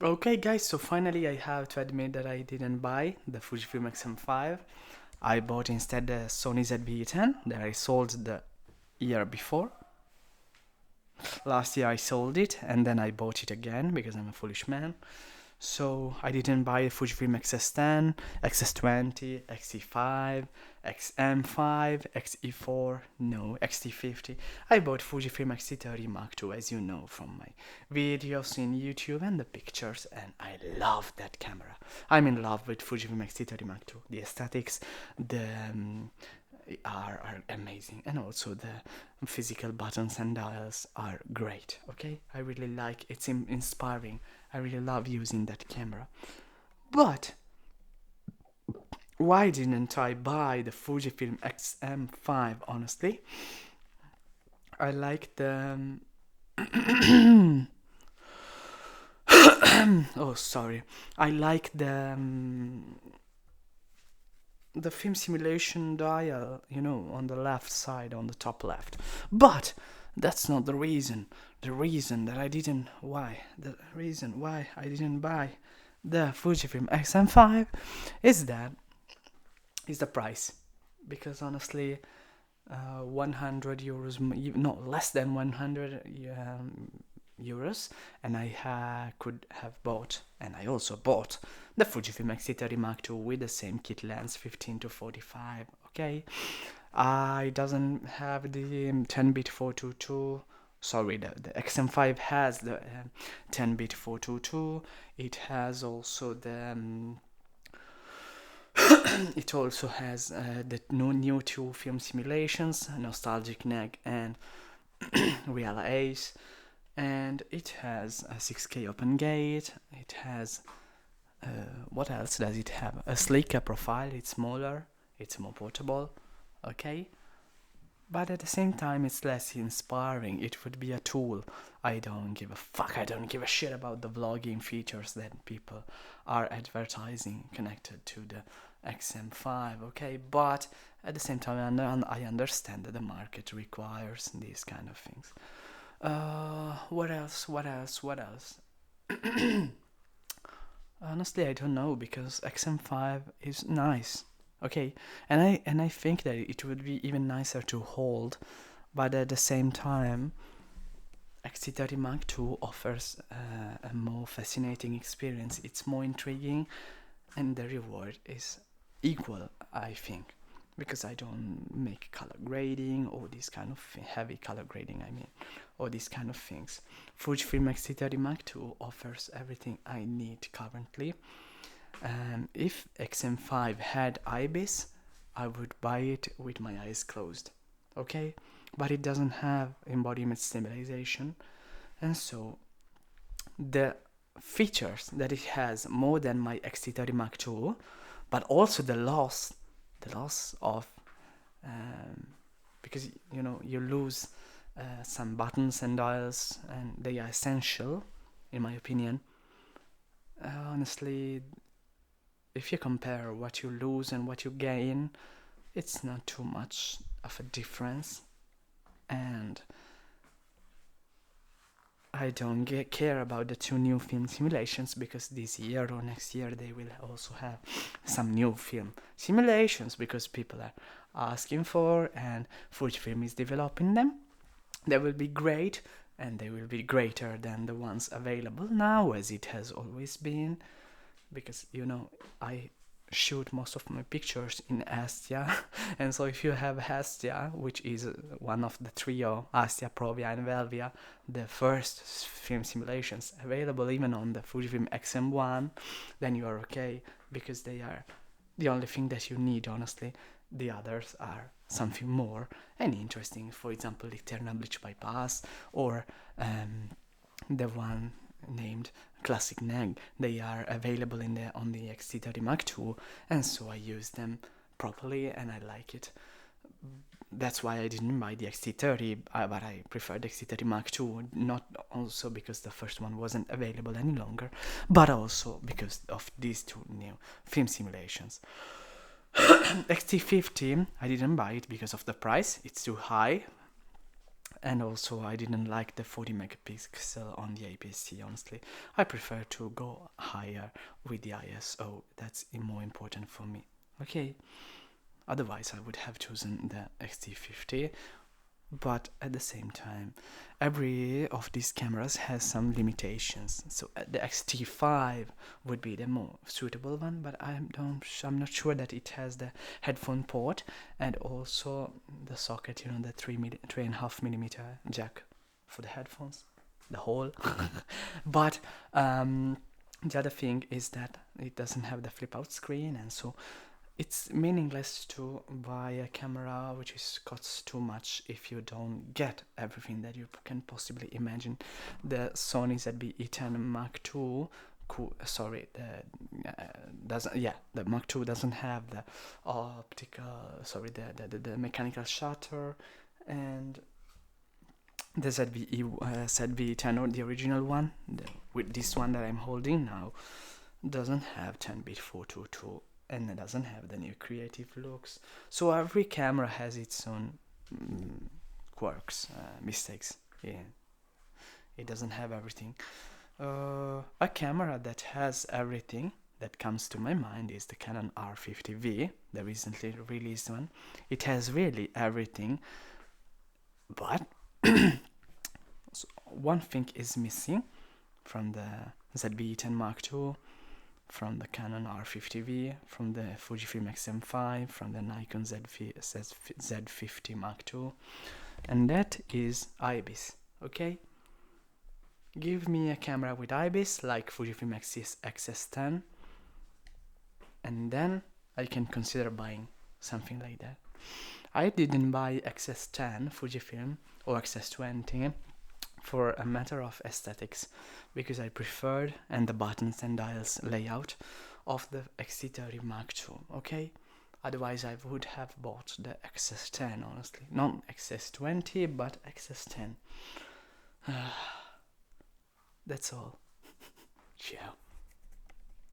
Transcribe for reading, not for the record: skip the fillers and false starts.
Okay, guys, so finally I have to admit that I didn't buy the Fujifilm XM5. I bought instead the Sony ZV-10 that I sold the year before. Last year I sold it and then I bought it again because I'm a foolish man. So I didn't buy the Fujifilm XS10, XS20, XE5, XM5, XE4, no, XT50. I bought Fujifilm X-T30 Mark II, as you know from my videos in YouTube and the pictures, and I love that camera. I'm in love with Fujifilm X-T30 Mark II. The aesthetics, the are amazing, and also the physical buttons and dials are great. Okay, I really like it's inspiring. I really love using that camera. But why didn't I buy the Fujifilm XM5? Honestly, I like the oh, sorry, I like the film simulation dial, on the left side, on the top left. But that's not the reason. The reason why I didn't buy the Fujifilm XM5 is the price. Because honestly, 100 euros, no, less than 100 euros, and could have bought, and I also bought the Fujifilm X-T30 Mark II with the same kit lens, 15 to 45. Okay, I doesn't have the 10-bit 422. Sorry, the XM5 has the 10-bit 422. It has also the it also has the new two film simulations, Nostalgic Neg and Real Ace, and it has a 6K open gate. It has what else does it have? A sleeker profile. It's smaller. It's more portable. Okay, but at the same time, it's less inspiring. It would be a tool. I don't give a fuck. I don't give a shit about the vlogging features that people are advertising connected to the XM5. Okay, but at the same time, I understand that the market requires these kind of things. What else? What else? What else? Honestly, I don't know because XM5 is nice. Okay, and I think that it would be even nicer to hold, but at the same time, XT30 Mark II offers a more fascinating experience. It's more intriguing, and the reward is equal, I think, because I don't make color grading or this kind of heavy color grading. I mean, or these kind of things. Fujifilm X-T30 Mark II offers everything I need currently. If XM5 had IBIS, I would buy it with my eyes closed. Okay, but it doesn't have embodiment stabilization, and so the features that it has more than my XT30 Mark II, but also the loss of because you lose some buttons and dials, and they are essential, in my opinion. Honestly, if you compare what you lose and what you gain, it's not too much of a difference, and I don't care about the two new film simulations because this year or next year they will also have some new film simulations because people are asking for, and Fujifilm is developing them. They will be great, and they will be greater than the ones available now, as it has always been, because I shoot most of my pictures in Astia, and so if you have Astia, which is one of the trio, Astia, Provia, and Velvia, the first film simulations available even on the Fujifilm XM1, then you are okay, because they are the only thing that you need, honestly. The others are something more and interesting, for example, Eternal Bleach Bypass, or the one named Classic Neg. They are available on the XT30 Mark II, and so I use them properly, and I like it. That's why I didn't buy the XT30, but I prefer the XT30 Mark II, not also because the first one wasn't available any longer, but also because of these two new film simulations. XT50, I didn't buy it because of the price. It's too high. And also I didn't like the 40 megapixel on the APS-C, honestly. I prefer to go higher with the ISO. That's more important for me. Okay. Otherwise I would have chosen the XT50. But at the same time, every of these cameras has some limitations. So the XT5 would be the more suitable one, but I'm not sure that it has the headphone port and also the socket, you know, the 3.5 millimeter jack for the headphones, the hole. But the other thing is that it doesn't have the flip out screen, and so it's meaningless to buy a camera which costs too much if you don't get everything that you can possibly imagine. The Sony ZV-E10 Mark II, the Mark II doesn't have the the mechanical shutter, and the ZV-E10, or the original one, with this one that I'm holding now, doesn't have 10-bit 422. And it doesn't have the new creative looks. So every camera has its own quirks, mistakes. Yeah, it doesn't have everything. A camera that has everything that comes to my mind is the Canon R50V, the recently released one. It has really everything, but so one thing is missing from the ZV-E10 Mark II, from the Canon R50V, from the Fujifilm XM5, from the Nikon Z50 Mark II, and that is IBIS. Okay? Give me a camera with IBIS like Fujifilm XS10, and then I can consider buying something like that. I didn't buy XS10 Fujifilm or XS20 for a matter of aesthetics, because I preferred and the buttons and dials layout of the XT30 Mark II, okay? Otherwise I would have bought the XS10, honestly. Not XS20, but XS10. That's all. Ciao.